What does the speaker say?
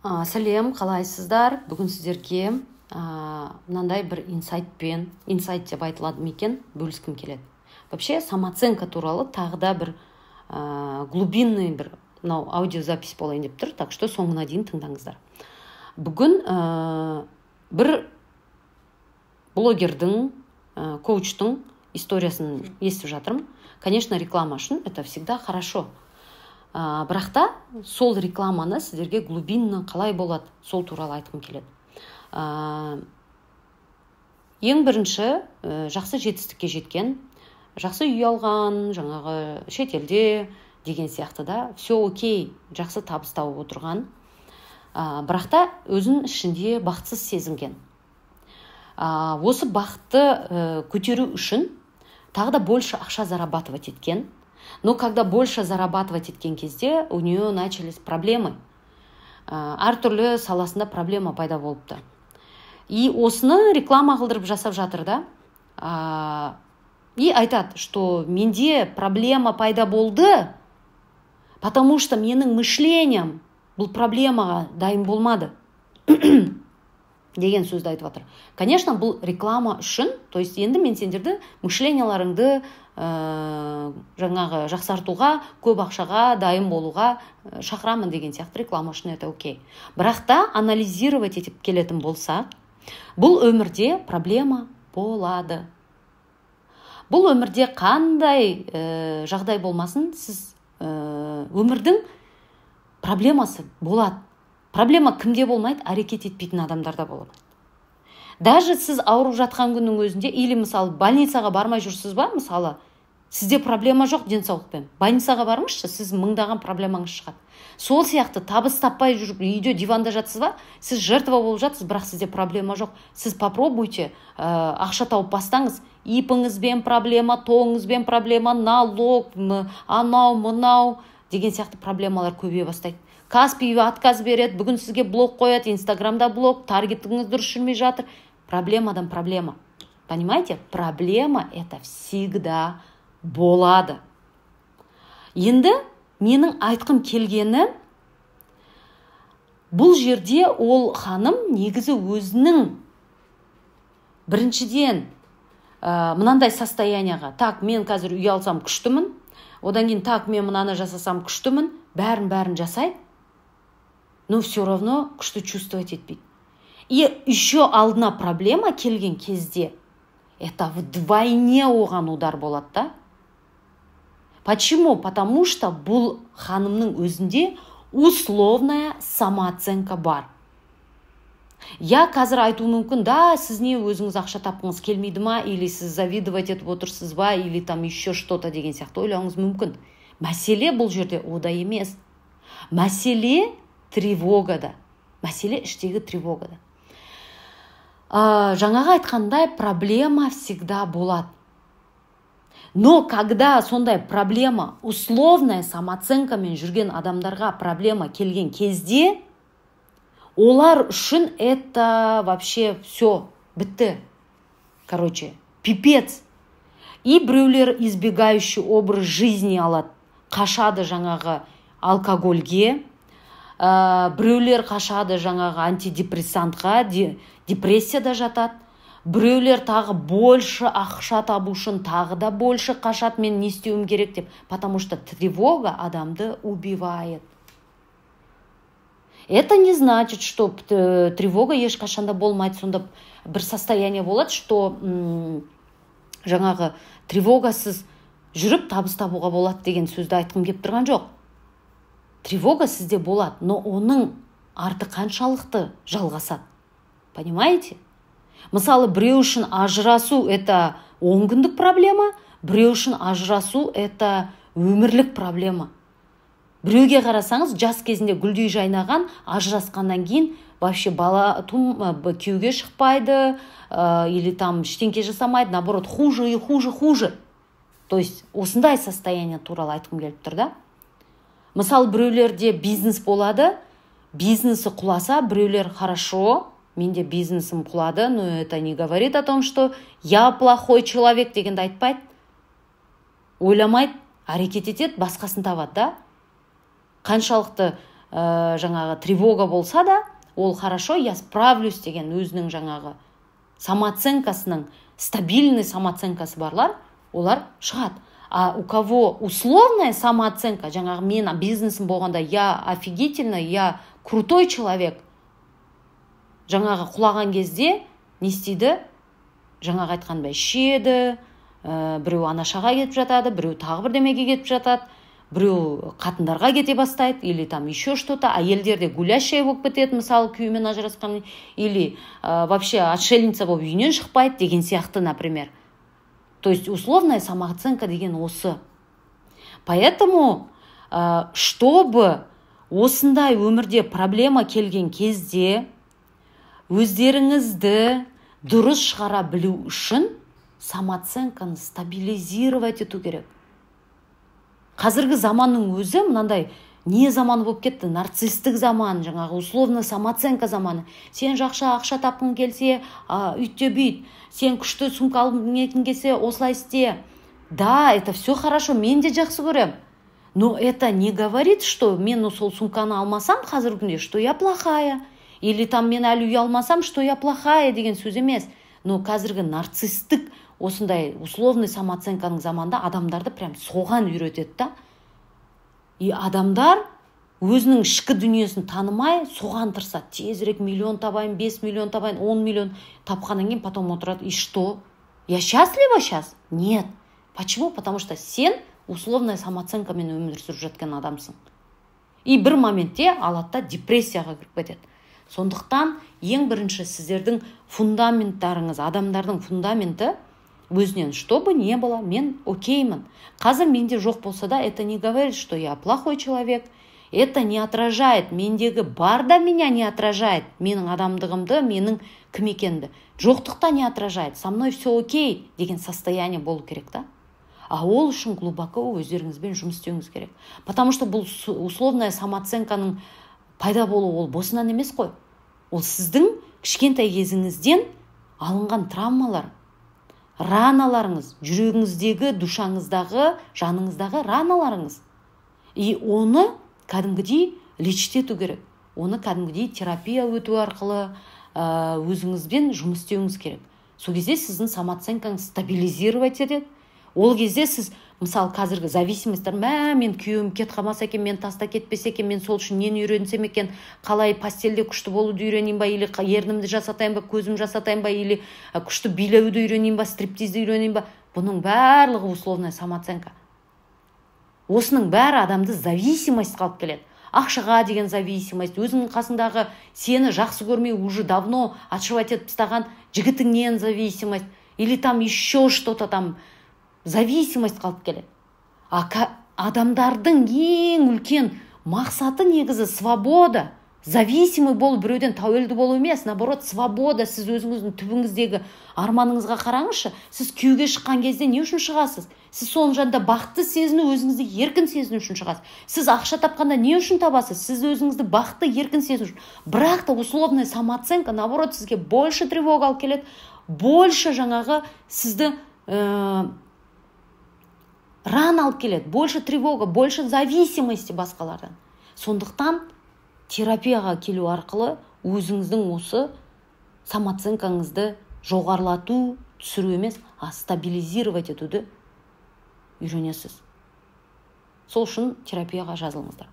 Сәлем, қалайсыздар? Бүгін сіздерге мынандай бір инсайт деп айтылады ма екен, бөліскім келеді. Вообще, самооценка туралы тағы да бір глубинный бір аудиозапись болайын деп тұр, так что соңына дейін тыңдаңыздар. Бүгін бір блогердің, коучтың историясын естіп жатырмын. Конечно, реклама үшін это всегда хорошо. Бірақ та сол рекламаны сіздерге глубинно қалай болады, сол туралы айтқым келеді. Ең бірінші, жақсы жетістікке жеткен, жақсы үй алған, жаңағы шетелде деген сияқты да, все окей, жақсы табыс тауып отырған. Бірақ та өзінің ішінде бақытсыз сезінген. Осы бақытты көтеру үшін тағы да больше ақша зарабатывать еткен. Но когда больше зарабатывать еткен кезде, у нее начались проблемы. Әртүрлі саласында проблема пайда болыпты. И осыны реклама қылдырып жасап жатыр да. И айтады, что менде проблема пайда болды, потому что менің мышлением бұл проблемаға дайын болмады. Деген сөзді айтып жатыр. Конечно, бұл реклама үшін, то есть енді мен сендерді мышленияларыңды жаңағы жақсартуға, көп ақшаға дайын болуға шақырамын деген сияқты реклама үшін это окей. Бірақ та анализировать етіп келетін болса, бұл өмірде проблема болады. Бұл өмірде қандай жағдай болмасын, сіз өмірдің проблемасы болады. Проблема кімде болмайды, әрекет етпейтін адамдарда болады. Даже сіз ауырып жатқан күннің өзінде, или мысалы больницаға бармай жүрсіз ба, мысалы сізде проблема жоқ денсаулықпен. Больницаға барыңызшы, сіз мыңдаған проблемаңыз шығады. Сол сияқты табыс таппай жүріп үйде диванда жатсыз ба, сіз жертва болып жатсыз, бірақ сізде проблема жоқ. Сіз попробуйте ақша тауып бастаңыз. Ипіңізбен проблема, тоңызбен проблема, налог, анау, мынау деген сияқты проблемалар көбейе бастайды. Каспи отказ береді, бүгін сізге блог қояды, инстаграмда блог, таргетіңіз дұрыс жүрмей жатыр. Проблемадан проблема. Понимаете? Проблема это всегда болады. Енді менің айтқым келгені, бұл жерде ол ханым негізі өзінің біріншіден мынандай состоянияға, так, мен қазір үй алсам күштімін, одан кейін так, мен мынаны жасасам күштімін, бәрін жасайды, но все равно күшті чувствовать етпейді. И еще алдына проблема келген кезде, это вдвойне оған удар болады да. Почему? Потому что бұл ханымның өзінде условная самооценка бар. Я қазір айту мүмкін, да, сіз не өзіңіз ақша тапқыңыз келмейді ма, или сіз завидовать етіп отырсыз ба, или там еще что-то деген сияқты ойлауыңыз мүмкін. Мәселе бұл жерде ода емес. Мәселе тревогада. Мәселе іштегі тревогада. Жаңағы айтқандай проблема всегда болады. Но когда сондай проблема, условная самооценкамен жүрген адамдарға проблема келген кезде, олар үшін это вообще все, бітті. Короче, пипец. И біреулер избегающий образ жизни алады, қашады жаңағы алкогольге, біреулер қашады жаңағы антидепрессантқа, депрессияда жатады, біреулер тағы больше ақша табу үшін тағы да больше қашады, мен не істеуім керек деп, потому что тревога адамды убивает. Это не значит, что тревога ешқашанда болмайды, сонда бір состояние болады, что жаңағы тревогасыз жүріп табыс табуға болады деген сөзді айтқым кеп тұрған жоқ. Тревога сізде болады, но оның арты қаншалықты жалғасады. Понимаете? Мысалы, біреу үшін ажырасу это 10 күндік проблема, біреу үшін ажырасу это өмірлік проблема. Біреуге қарасаңыз, жас кезінде гүлдей жайнаған, ажырасқаннан кейін вообще бала күйеуге шықпайды, или там ештеңке жасамайды, наоборот, хуже и хуже. То есть, осындай состояние туралы айтқым келіп тұр да. Мысалы, біреулерде бизнес болады, бизнесі құласа, біреулер хорошо, менде бизнесім құлады, но это не говорит о том, что я плохой человек дегенді айтпайды. Ойламайды, әрекет етеді, басқасын табады да. Қаншалықты жаңағы тревога болса да, ол хорошо, я справлюсь деген өзінің жаңағы самооценкасының, стабильный самооценкасы барлар, олар шығады. А у кого условная самооценка, жаңағы мен бизнесім болғанда, я офигительно, я крутой человек, жаңағы құлаған кезде не істейді? Жаңағы айтқанбай ішеді, біреу анашаға кетіп жатады, біреу тағы бірдемеге кетіп жатады, біреу қатындарға кете бастайды, или там еще что-то, әйелдерде гулящая болып кетеді, мысалы күйеуімен ажырасқан, или вообще отшельница болып үйінен шықпайды деген сияқты, например. То есть условная самооценка деген осы. Поэтому, чтобы осындай өмірде проблема келген кезде өздеріңізді дұрыс шығара білу үшін самооценканы стабилизировать ету керек. Қазіргі заманның өзі мынандай не заманы болып кетті? Нарциссттік заман, жаңағы условно самооценка заманы. Сен ақша тапқың келсе, үйтте бүйт. Сен күшті сумка алғың келсе, осылай істе. Да, это все хорошо, мен де жақсы көрем. Но это не говорит, что мен сол сумканы алмасам қазіргі күнде, что я плохая. Или там мен әлі үй алмасам, что я плохая деген сөз емес. Но қазіргі нарциссттік осындай условный самооценканың заманда адамдарды прям соған үйретеді да. И адамдар өзінің ішкі дүниесін танымай соған тырысады. Тезірек миллион табайын, 5 миллион табайын, 10 миллион тапқаннан кейін потом отырады. И что? Я счастлива сейчас? Нет. Почему? Потому что сен условная самооценкамен өмір сүріп жатқан адамсың. И бір моментте алады да депрессияға кіріп кетеді. Сондықтан ең бірінші сіздердің фундаменттарыңыз, адамдардың фундаменті өзінен, что бы не было, мен океймін. Қазір менде жоқ болса да, это не говорит, что я плохой человек. Это не отражает, мендегі бар да меня не отражает, менің адамдығымды, менің кім екенімді. Жоқтықта не отражает, со мной все окей деген состояние болу керек та. А ол үшін глубоко өздеріңізбен жұмыс істеуіңіз керек. Потому что бұл условная самооценканың пайда болу ол босынан емес қой. Ол сіздің кішкентай кезіңізден алынған травмалар, раналарыңыз, жүрегіңіздегі, душаңыздағы, жаныңыздағы раналарыңыз. И оны кәдімгідей лечить ету керек. Оны кәдімгідей терапия өту арқылы өзіңізбен жұмыс істеуіңіз керек. Сол кезде сіздің самооценкаңыз стабилизировать етеді. Ол кезде сіз, мысалы, қазіргі зависимостьтар, мен күйеуім кет қалмаса екен, мен таста кетпесе екен, мен сол үшін нені үйренсем екен, қалай постельде күшті болуды үйренейін ба, или ернімді жасатайын ба, көзім жасатайын ба, или күшті билеуді үйренейін ба, стриптизді үйренейін ба. Бұның барлығы условная самооценка. Осының бәрі адамды зависимость қалып келеді. Ақшаға деген зависимость, өзіңнің қасындағы сені жақсы көрмей уже давно отшивать етіп тастаған жігітіңнен зависимость, или там еще что-то там зависимость қалып келеді. Адамдардың ең үлкен мақсаты негізі свобода. Зависимый болу, біреуден тәуелді болу емес, наоборот, свобода. Сіз өзіңіздің түбіңіздегі арманыңызға қараңызшы. Сіз күйеуге шыққан кезде не үшін шығасыз? Сіз соның жанында бақытты сезіну, өзіңізді еркін сезіну үшін шығасыз. Сіз ақша тапқанда не үшін табасыз? Сіз өзіңізді бақытты, еркін сезіну үшін. Бірақ та условная самооценка, наоборот, сізге больше тревога алып келеді, больше жаңағы сізді ран алып келеді, больше тревога, больше зависимости басқалардан. Сондықтан терапияға келу арқылы өзіңіздің осы самооценкаңызды жоғарлату, түсіру емес, стабилизировать етуді үйренесіз. Сол үшін терапияға жазылыңыздар.